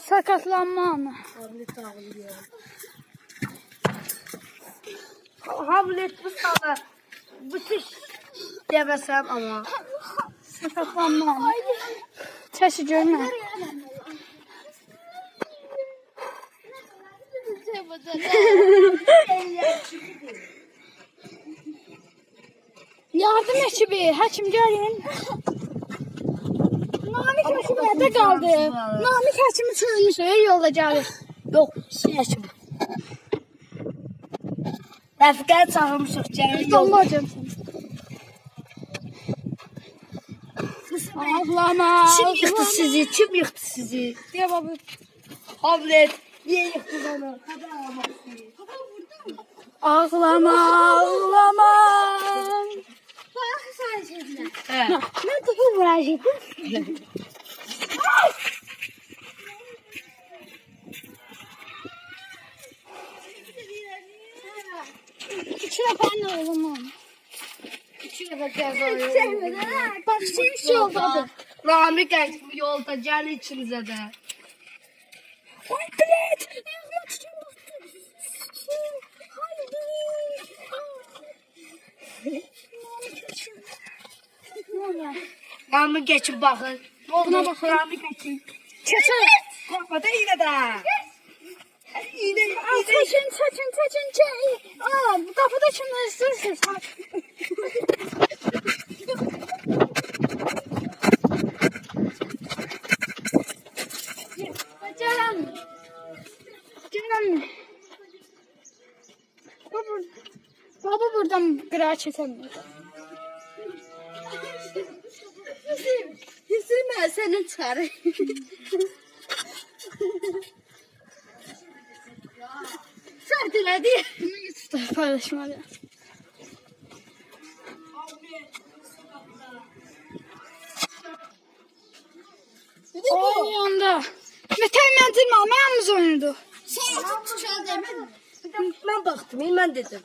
sakatlanma anı. Hamlet bu sana müthiş demesem ama. Sakatlanma anı. Çeşi görme. Yardım ekibi, həkim gəlin. Namik həkim nerede kaldı? Namik həkimi çürümüş, yolda gəlir. Yok şey açım. Rəfiqəni çağırmışıq gəlir yol. Bomba hocam sen. Ağlama. Kim yıktı sizi? Kim yıktı sizi? Diye baba. Hamlet niye yıktı bana? Ağlama, ağlama. Bak sen şeyler. Ne topu vuracaktın? İçine ben de olamam. İçine bakacağız. Bak şey oldu. Rami genç bu yolda gel içinize de. Ay bilet. Rami geçin bakın. Buna bakın. Rami geçin. Çeçen. Korkmadı yine de. Yine. Çeçen. Aa, kapıda kimler istiyorsun? Ceren. Baba buradan kırağa çekemiyor. Yüzüme senin çare. Sen diledi. Bunu paylaşmalı. O yanda. Metal mentil mi almayamız oynadı? Sen tutup demedin. Ben baktım, ben dedim.